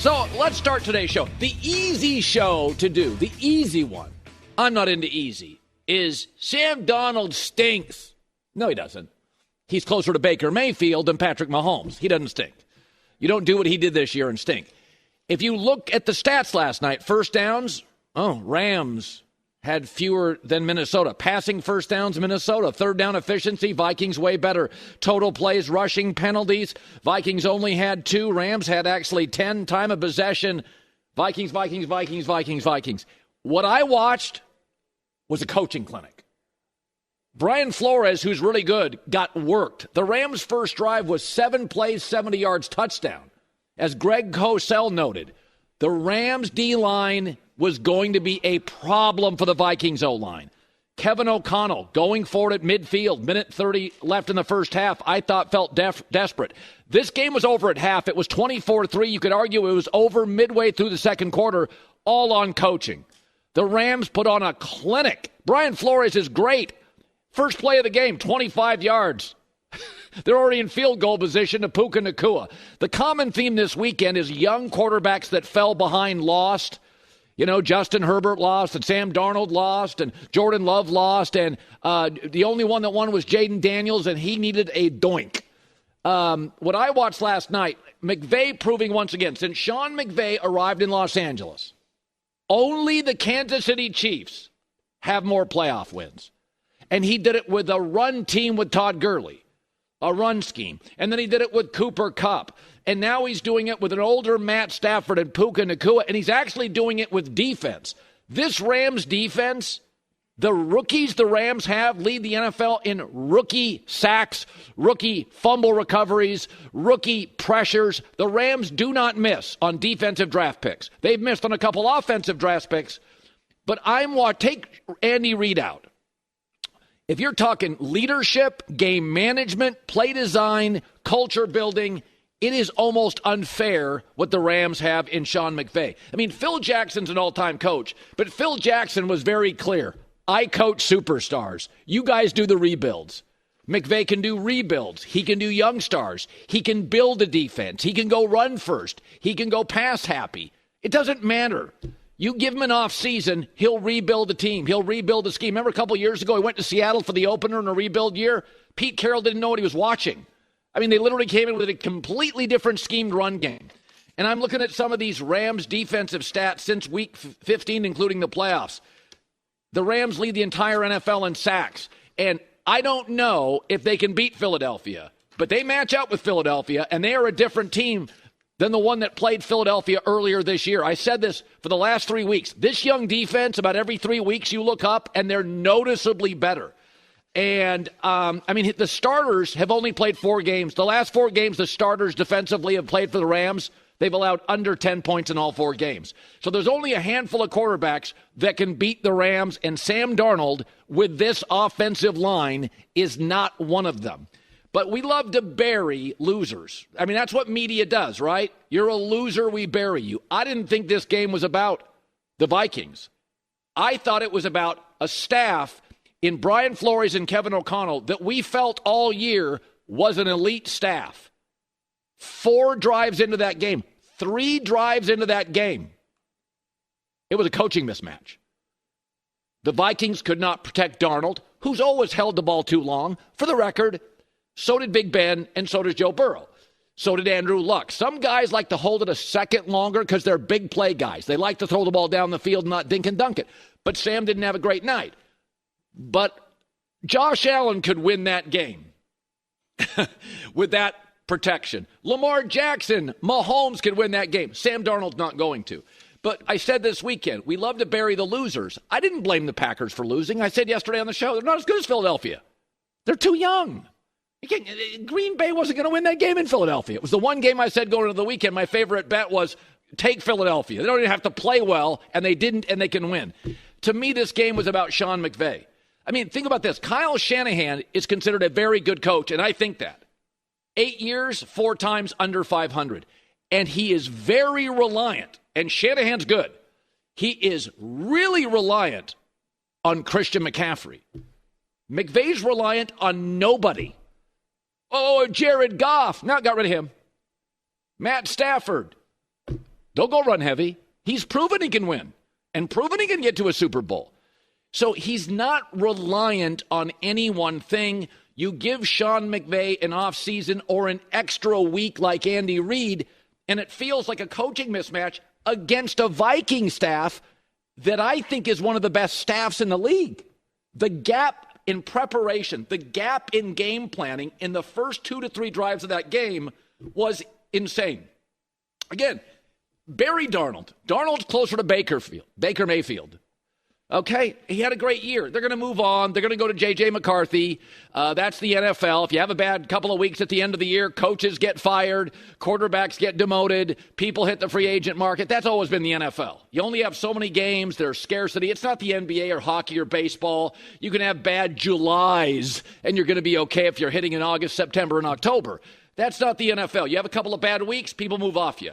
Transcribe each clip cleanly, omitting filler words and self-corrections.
So let's start today's show. The easy show to do, the easy one, I'm not into easy, is Sam Darnold stinks. No, he doesn't. He's closer to Baker Mayfield than Patrick Mahomes. He doesn't stink. You don't do what he did this year and stink. If you look at the stats last night, first downs, Rams had fewer than Minnesota. Passing first downs, Minnesota. Third down efficiency, Vikings way better. Total plays, rushing, penalties. Vikings only had 2. Rams had actually 10. Time of possession, Vikings. What I watched was a coaching clinic. Brian Flores, who's really good, got worked. The Rams' first drive was 7 plays, 70 yards, touchdown. As Greg Cosell noted, the Rams' D-line was going to be a problem for the Vikings O-line. Kevin O'Connell going forward at midfield, minute 30 left in the first half, I thought felt desperate. This game was over at half. It was 24-3. You could argue it was over midway through the second quarter, all on coaching. The Rams put on a clinic. Brian Flores is great. First play of the game, 25 yards. They're already in field goal position to Puka Nacua. The common theme this weekend is young quarterbacks that fell behind lost. You know, Justin Herbert lost, and Sam Darnold lost, and Jordan Love lost, and the only one that won was Jaden Daniels, and he needed a doink. What I watched last night, McVay proving once again, since Sean McVay arrived in Los Angeles, only the Kansas City Chiefs have more playoff wins. And he did it with a run team with Todd Gurley, a run scheme. And then he did it with Cooper Kupp. And now he's doing it with an older Matt Stafford and Puka Nacua, and he's actually doing it with defense. This Rams defense, the rookies the Rams have lead the NFL in rookie sacks, rookie fumble recoveries, rookie pressures. The Rams do not miss on defensive draft picks. They've missed on a couple offensive draft picks. But take Andy Reid out. If you're talking leadership, game management, play design, culture building, it is almost unfair what the Rams have in Sean McVay. I mean, Phil Jackson's an all-time coach, but Phil Jackson was very clear. I coach superstars. You guys do the rebuilds. McVay can do rebuilds. He can do young stars. He can build a defense. He can go run first. He can go pass happy. It doesn't matter. You give him an off season, he'll rebuild the team. He'll rebuild the scheme. Remember a couple years ago, he went to Seattle for the opener in a rebuild year? Pete Carroll didn't know what he was watching. I mean, they literally came in with a completely different schemed run game. And I'm looking at some of these Rams defensive stats since week 15, including the playoffs. The Rams lead the entire NFL in sacks. And I don't know if they can beat Philadelphia, but they match up with Philadelphia, and they are a different team than the one that played Philadelphia earlier this year. I said this for the last 3 weeks. This young defense, about every 3 weeks you look up, and they're noticeably better. And, the starters have only played 4 games. The last 4 games, the starters defensively have played for the Rams. They've allowed under 10 points in all 4 games. So there's only a handful of quarterbacks that can beat the Rams, and Sam Darnold, with this offensive line, is not one of them. But we love to bury losers. I mean, that's what media does, right? You're a loser, we bury you. I didn't think this game was about the Vikings. I thought it was about a staff in Brian Flores and Kevin O'Connell that we felt all year was an elite staff. 4 drives into that game, 3 drives into that game, it was a coaching mismatch. The Vikings could not protect Darnold, who's always held the ball too long. For the record, so did Big Ben, and so does Joe Burrow. So did Andrew Luck. Some guys like to hold it a second longer because they're big play guys. They like to throw the ball down the field and not dink and dunk it. But Sam didn't have a great night. But Josh Allen could win that game with that protection. Lamar Jackson, Mahomes could win that game. Sam Darnold's not going to. But I said this weekend, we love to bury the losers. I didn't blame the Packers for losing. I said yesterday on the show, they're not as good as Philadelphia. They're too young. Green Bay wasn't going to win that game in Philadelphia. It was the one game I said going into the weekend, my favorite bet was take Philadelphia. They don't even have to play well, and they didn't, and they can win. To me, this game was about Sean McVay. I mean, think about this. Kyle Shanahan is considered a very good coach, and I think that. 8 years, 4 times under 500. And he is very reliant, and Shanahan's good. He is really reliant on Christian McCaffrey. McVay's reliant on nobody. Oh, Jared Goff. Now got rid of him. Matt Stafford. Don't go run heavy. He's proven he can win and proven he can get to a Super Bowl. So he's not reliant on any one thing. You give Sean McVay an offseason or an extra week like Andy Reid, and it feels like a coaching mismatch against a Viking staff that I think is one of the best staffs in the league. The gap in preparation, the gap in game planning in the first 2 to 3 drives of that game was insane. Again, Barry Darnold. Darnold's closer to Baker Mayfield. Okay, he had a great year. They're going to move on. They're going to go to J.J. McCarthy. That's the NFL. If you have a bad couple of weeks at the end of the year, coaches get fired, quarterbacks get demoted, people hit the free agent market. That's always been the NFL. You only have so many games. There's scarcity. It's not the NBA or hockey or baseball. You can have bad Julys, and you're going to be okay if you're hitting in August, September, and October. That's not the NFL. You have a couple of bad weeks, people move off you.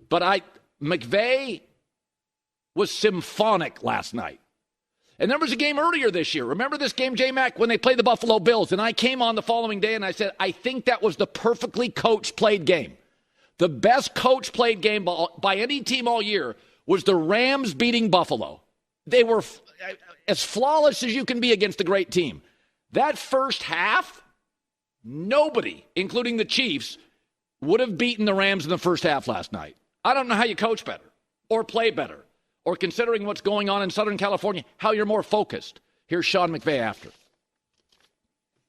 But McVay was symphonic last night. And there was a game earlier this year. Remember this game, J-Mac, when they played the Buffalo Bills? And I came on the following day and I said, I think that was the perfectly coach-played game. The best coach-played game by any team all year was the Rams beating Buffalo. They were as flawless as you can be against a great team. That first half, nobody, including the Chiefs, would have beaten the Rams in the first half last night. I don't know how you coach better or play better, or considering what's going on in Southern California, how you're more focused. Here's Sean McVay after.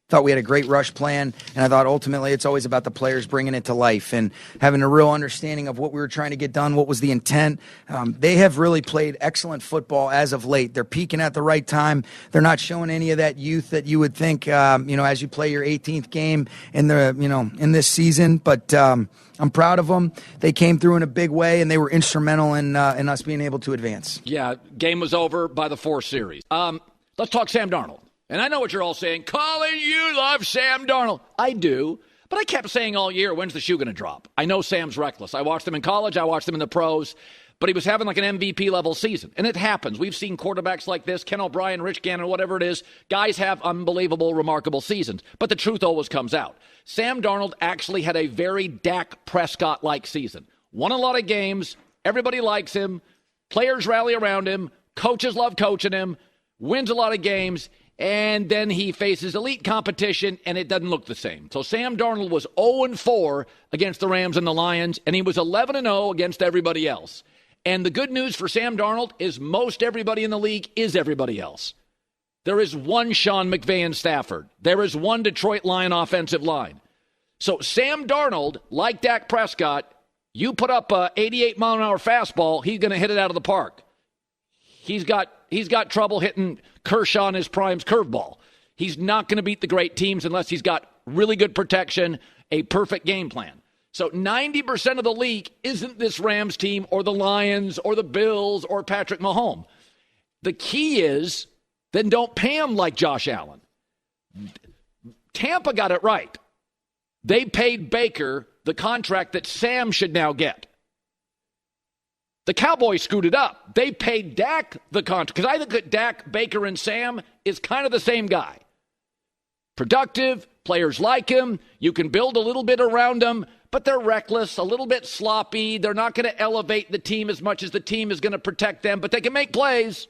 Thought we had a great rush plan, and I thought ultimately it's always about the players bringing it to life and having a real understanding of what we were trying to get done, what was the intent. They have really played excellent football as of late. They're peaking at the right time. They're not showing any of that youth that you would think, as you play your 18th game in in this season. But I'm proud of them. They came through in a big way, and they were instrumental in us being able to advance. Yeah, game was over by the 4th series. Let's talk Sam Darnold. And I know what you're all saying. Colin, you love Sam Darnold. I do. But I kept saying all year, when's the shoe going to drop? I know Sam's reckless. I watched him in college. I watched him in the pros. But he was having like an MVP-level season. And it happens. We've seen quarterbacks like this, Ken O'Brien, Rich Gannon, whatever it is. Guys have unbelievable, remarkable seasons. But the truth always comes out. Sam Darnold actually had a very Dak Prescott-like season. Won a lot of games. Everybody likes him. Players rally around him. Coaches love coaching him. Wins a lot of games. And then he faces elite competition, and it doesn't look the same. So Sam Darnold was 0-4 against the Rams and the Lions, and he was 11-0 against everybody else. And the good news for Sam Darnold is most everybody in the league is everybody else. There is one Sean McVay in Stafford. There is one Detroit Lion offensive line. So Sam Darnold, like Dak Prescott, you put up a 88-mile-an-hour fastball, he's going to hit it out of the park. He's got trouble hitting Kershaw in his prime's curveball. He's not going to beat the great teams unless he's got really good protection, a perfect game plan. So 90% of the league isn't this Rams team or the Lions or the Bills or Patrick Mahomes. The key is then don't pay him like Josh Allen. Tampa got it right. They paid Baker the contract that Sam should now get. The Cowboys screwed it up. They paid Dak the contract. Because I think that Dak, Baker, and Sam is kind of the same guy. Productive, players like him. You can build a little bit around them, but they're reckless, a little bit sloppy. They're not going to elevate the team as much as the team is going to protect them, but they can make plays.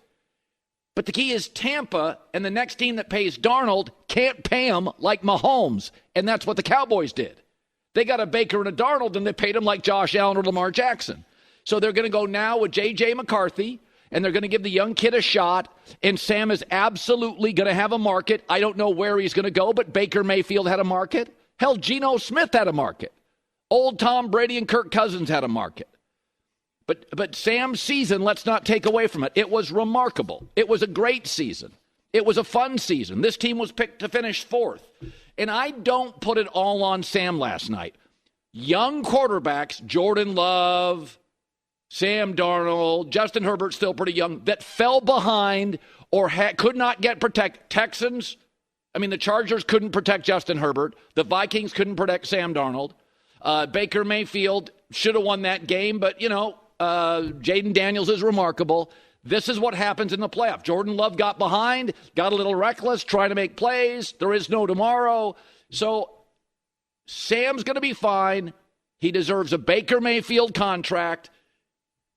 But the key is Tampa and the next team that pays Darnold can't pay him like Mahomes, and that's what the Cowboys did. They got a Baker and a Darnold, and they paid him like Josh Allen or Lamar Jackson. So they're going to go now with J.J. McCarthy, and they're going to give the young kid a shot, and Sam is absolutely going to have a market. I don't know where he's going to go, but Baker Mayfield had a market. Hell, Geno Smith had a market. Old Tom Brady and Kirk Cousins had a market. But Sam's season, let's not take away from it. It was remarkable. It was a great season. It was a fun season. This team was picked to finish 4th. And I don't put it all on Sam last night. Young quarterbacks, Jordan Love, Sam Darnold, Justin Herbert, still pretty young, that fell behind or could not get protect. Texans, the Chargers couldn't protect Justin Herbert. The Vikings couldn't protect Sam Darnold. Baker Mayfield should have won that game, but, Jaden Daniels is remarkable. This is what happens in the playoff. Jordan Love got behind, got a little reckless, trying to make plays. There is no tomorrow. So Sam's going to be fine. He deserves a Baker Mayfield contract.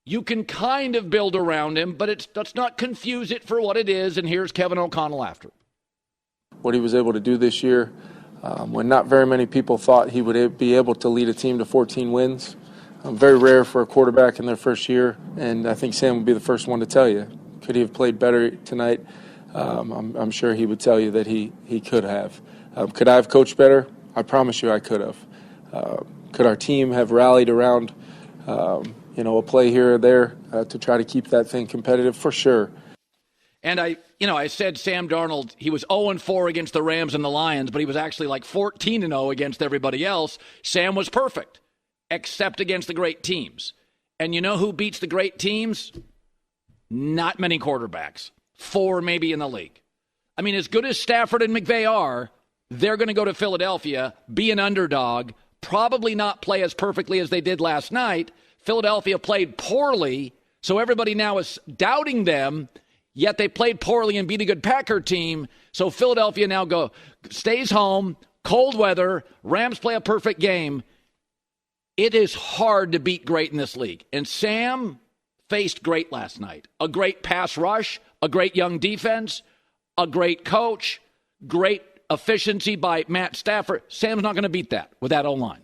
You can kind of build around him, but let's not confuse it for what it is. And here's Kevin O'Connell after. What he was able to do this year, when not very many people thought he would be able to lead a team to 14 wins. Very rare for a quarterback in their first year, and I think Sam would be the first one to tell you. Could he have played better tonight? I'm sure he would tell you that he could have. Could I have coached better? I promise you I could have. Could our team have rallied around a play here or there to try to keep that thing competitive? For sure. And I said Sam Darnold, he was 0-4 against the Rams and the Lions, but he was actually like 14-0 against everybody else. Sam was perfect, except against the great teams. And you know who beats the great teams? Not many quarterbacks. 4 maybe in the league. I mean, as good as Stafford and McVay are, they're going to go to Philadelphia, be an underdog, probably not play as perfectly as they did last night. Philadelphia played poorly, so everybody now is doubting them. Yet they played poorly and beat a good Packer team. So Philadelphia now stays home, cold weather, Rams play a perfect game. It is hard to beat great in this league. And Sam faced great last night. A great pass rush, a great young defense, a great coach, great efficiency by Matt Stafford. Sam's not going to beat that with that O-line.